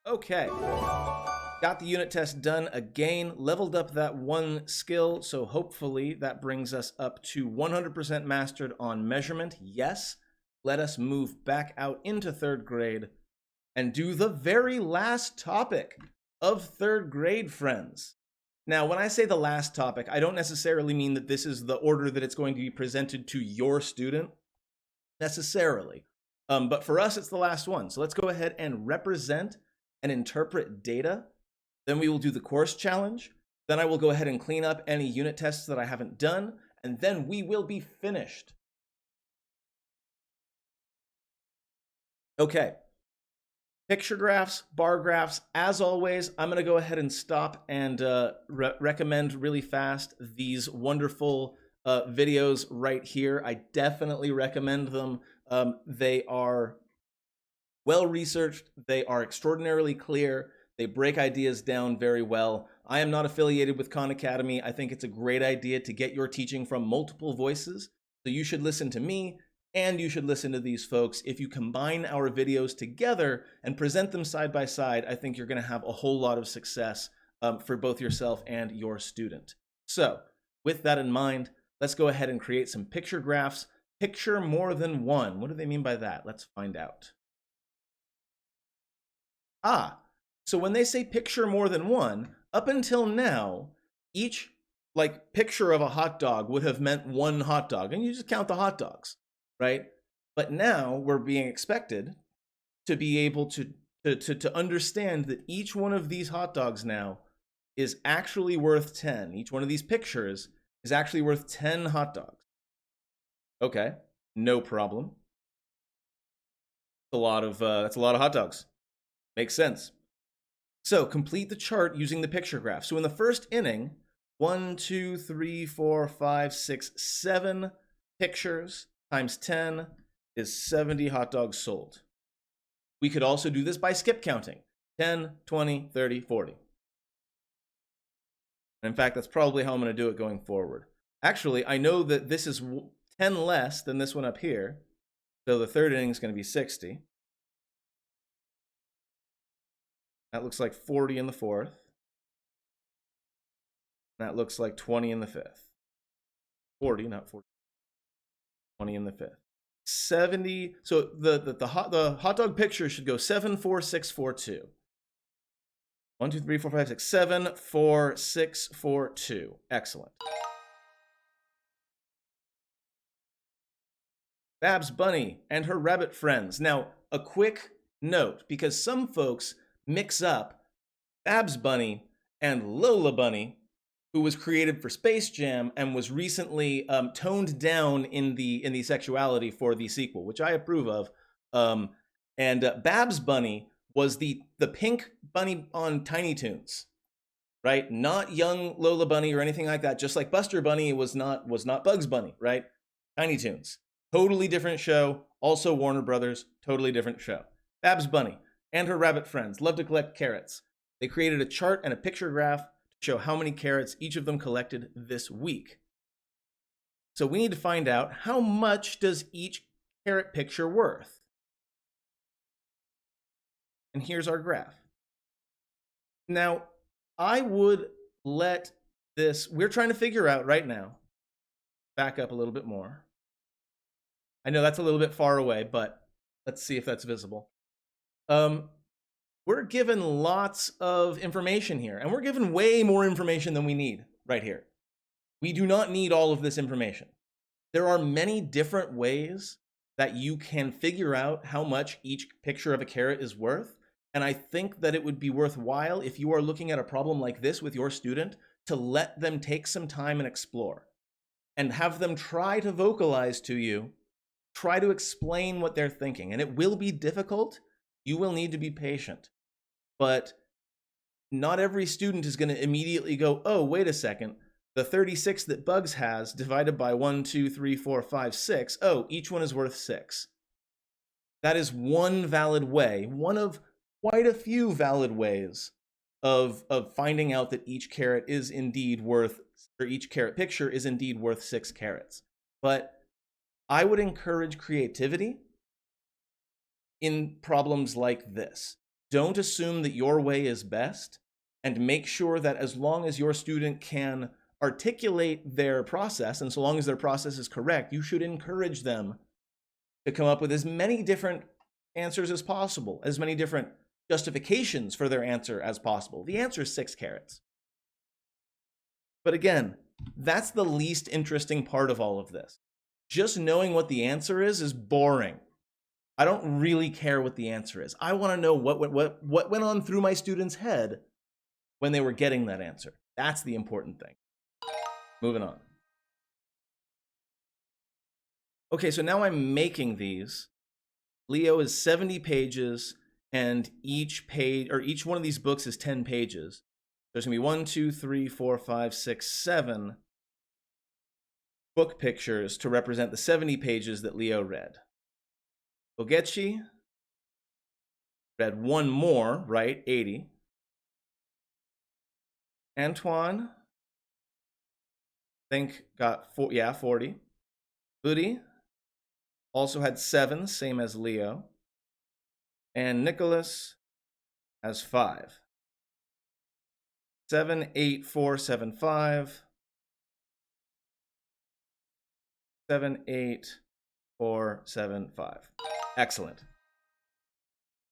Okay, got the unit test done again, leveled up that one skill, so hopefully that brings us up to 100% mastered on measurement. Yes, let us move back out into third grade and do the very last topic of third grade, friends. Now, when I say the last topic, I don't necessarily mean that this is the order that it's going to be presented to your student, necessarily. But for us, it's the last one. So let's go ahead and represent and interpret data. Then we will do the course challenge. Then I will go ahead and clean up any unit tests that I haven't done. And then we will be finished. Okay. Picture graphs, bar graphs. As always, I'm going to go ahead and stop and recommend really fast these wonderful videos right here. I definitely recommend them. They are well researched. They are extraordinarily clear. They break ideas down very well. I am not affiliated with Khan Academy. I think it's a great idea to get your teaching from multiple voices. So you should listen to me and you should listen to these folks. If you combine our videos together and present them side by side, I think you're going to have a whole lot of success for both yourself and your student. So with that in mind, let's go ahead and create some picture graphs. Picture more than one. What do they mean by that? Let's find out. So when they say picture more than one, up until now, each picture of a hot dog would have meant one hot dog, and you just count the hot dogs, right? But now we're being expected to be able to understand that each one of these hot dogs now is actually worth 10. Each one of these pictures is actually worth 10 hot dogs. Okay, no problem. That's a lot of hot dogs. Makes sense. So complete the chart using the picture graph. So in the first inning, 1, 2, 3, 4, 5, 6, 7 pictures times 10 is 70 hot dogs sold. We could also do this by skip counting. 10, 20, 30, 40. And in fact, that's probably how I'm going to do it going forward. Actually, I know that this is 10 less than this one up here. So the third inning is going to be 60. That looks like 40 in the fourth. That looks like 20 in the fifth. 40, not 40. 20 in the fifth. 70. So the hot dog picture should go 7, 4, 6, 4, 2. 1, 2, 3, 4, 5, 6, 7, 4, 6, 4, 2. Excellent. Babs Bunny and her rabbit friends. Now, a quick note, because some folks mix up Babs Bunny and Lola Bunny, who was created for Space Jam and was recently toned down in the sexuality for the sequel, which I approve of. Babs Bunny was the pink bunny on Tiny Toons, right? Not young Lola Bunny or anything like that. Just like Buster Bunny was not Bugs Bunny, right? Tiny Toons, totally different show. Also Warner Brothers, totally different show. Babs Bunny and her rabbit friends love to collect carrots. They created a chart and a picture graph to show how many carrots each of them collected this week. So we need to find out, how much does each carrot picture worth? And here's our graph. Now, I would let this, we're trying to figure out right now, back up a little bit more. I know that's a little bit far away, but let's see if that's visible. We're given lots of information here, and we're given way more information than we need right here. We do not need all of this information. There are many different ways that you can figure out how much each picture of a carrot is worth, and I think that it would be worthwhile, if you are looking at a problem like this with your student, to let them take some time and explore, and have them try to vocalize to you, try to explain what they're thinking. And it will be difficult. You will need to be patient. But not every student is going to immediately go, oh, wait a second, the 36 that Bugs has divided by 1, 2, 3, 4, 5, 6, oh, each one is worth 6. That is one valid way, one of quite a few valid ways of finding out that each carrot is indeed worth, or each carrot picture is indeed worth 6 carrots. But I would encourage creativity in problems like this. Don't assume that your way is best, and make sure that as long as your student can articulate their process, and so long as their process is correct, you should encourage them to come up with as many different answers as possible, as many different justifications for their answer as possible. The answer is 6 carrots. But again, that's the least interesting part of all of this. Just knowing what the answer is boring. I don't really care what the answer is. I want to know what went on through my student's head when they were getting that answer. That's the important thing. Moving on. Okay, so now I'm making these. Leo is 70 pages, and each page, or each one of these books is 10 pages. There's gonna be 1, 2, 3, 4, 5, 6, 7 book pictures to represent the 70 pages that Leo read. Ogechi read one more, right? 80. Antoine, I think got 40. Booty also had 7, same as Leo. And Nicholas has 5. 7, 8, 4, 7, 5. 7, 8, 4, 7, 5. Excellent.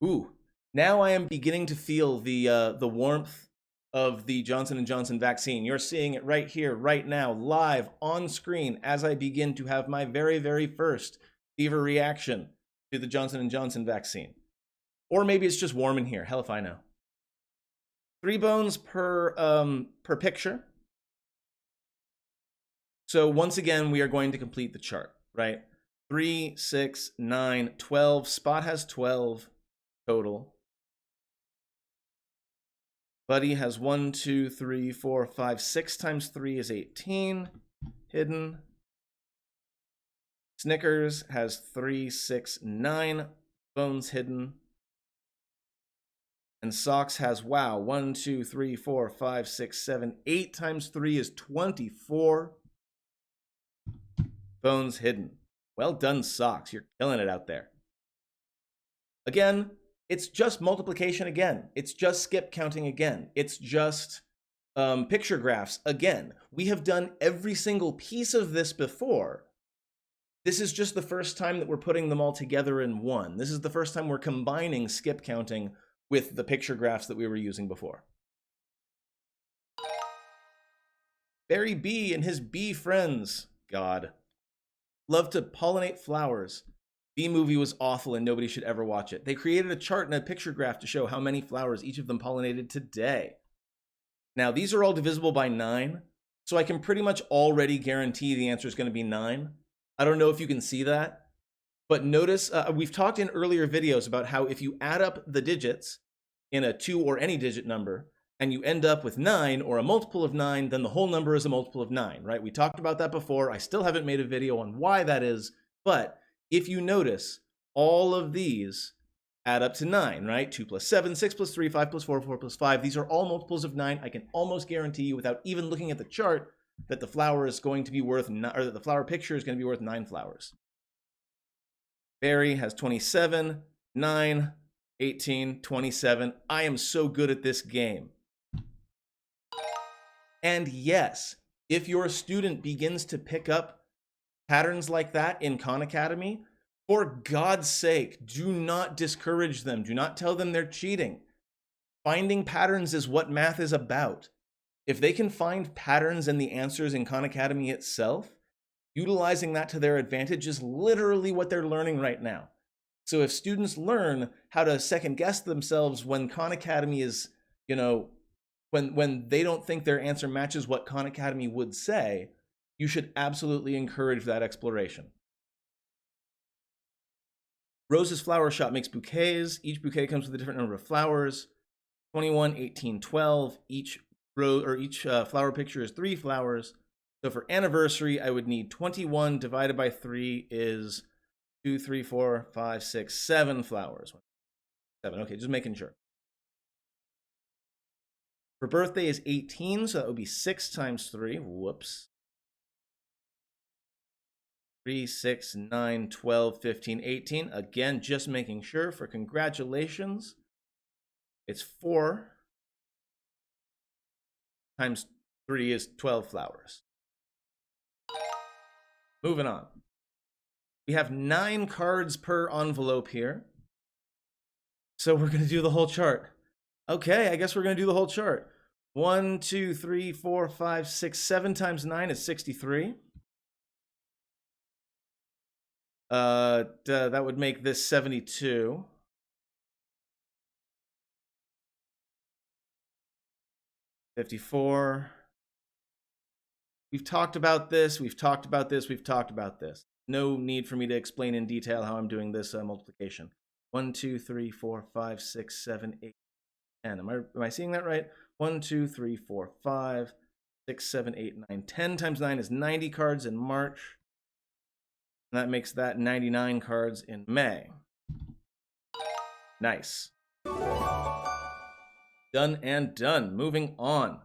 Ooh, now I am beginning to feel the warmth of the Johnson & Johnson vaccine. You're seeing it right here, right now, live on screen as I begin to have my very, very first fever reaction to the Johnson & Johnson vaccine. Or maybe it's just warm in here. Hell if I know. 3 bones per picture. So once again, we are going to complete the chart, right? 3, 6, 9, 12. Spot has 12 total. Buddy has 1, 2, 3, 4, 5, 6 times 3 is 18. Hidden. Snickers has 3, 6, 9 bones hidden. And Socks has, wow, 1, 2, 3, 4, 5, 6, 7, 8 times 3 is 24 bones hidden. Well done, Socks. You're killing it out there. Again, it's just multiplication again. It's just skip counting again. It's just picture graphs again. We have done every single piece of this before. This is just the first time that we're putting them all together in one. This is the first time we're combining skip counting with the picture graphs that we were using before. Barry B and his bee friends, God, love to pollinate flowers. Bee Movie was awful and nobody should ever watch it. They created a chart and a picture graph to show how many flowers each of them pollinated today. Now, these are all divisible by 9, so I can pretty much already guarantee the answer is going to be 9. I don't know if you can see that, but notice we've talked in earlier videos about how if you add up the digits in a 2 or any digit number, and you end up with 9 or a multiple of 9, then the whole number is a multiple of 9, right? We talked about that before. I still haven't made a video on why that is, but if you notice, all of these add up to 9, right? 2 plus 7, 6 plus 3, 5 plus 4, 4 plus 5. These are all multiples of 9. I can almost guarantee you without even looking at the chart that the flower is going to be worth, or that the flower picture is going to be worth 9 flowers. Barry has 27, 9, 18, 27. I am so good at this game. And yes, if your student begins to pick up patterns like that in Khan Academy, for God's sake, do not discourage them. Do not tell them they're cheating. Finding patterns is what math is about. If they can find patterns in the answers in Khan Academy itself, utilizing that to their advantage is literally what they're learning right now. So if students learn how to second guess themselves when Khan Academy is, when they don't think their answer matches what Khan Academy would say, you should absolutely encourage that exploration. Rose's Flower Shop makes bouquets. Each bouquet comes with a different number of flowers. 21, 18, 12. Each flower picture is 3 flowers. So for anniversary, I would need 21 divided by 3 is 2, 3, 4, 5, 6, 7 flowers. 7, okay, just making sure. For birthday is 18, so that would be 6 times 3. Whoops. 3, 6, 9, 12, 15, 18. Again, just making sure for congratulations. It's 4 times 3 is 12 flowers. Moving on. We have 9 cards per envelope here. So we're going to do the whole chart. Okay, I guess we're going to do the whole chart. 1, 2, 3, 4, 5, 6, 7 times 9 is 63. That would make this 72. $54. We've talked about this. We've talked about this. We've talked about this. No need for me to explain in detail how I'm doing this multiplication. 1, 2, 3, 4, 5, 6, 7, 8, 10. Am I seeing that right? 1, 2, 3, 4, 5, 6, 7, 8, 9. 10 times 9 is 90 cards in March. And that makes that 99 cards in May. Nice. Done and done. Moving on.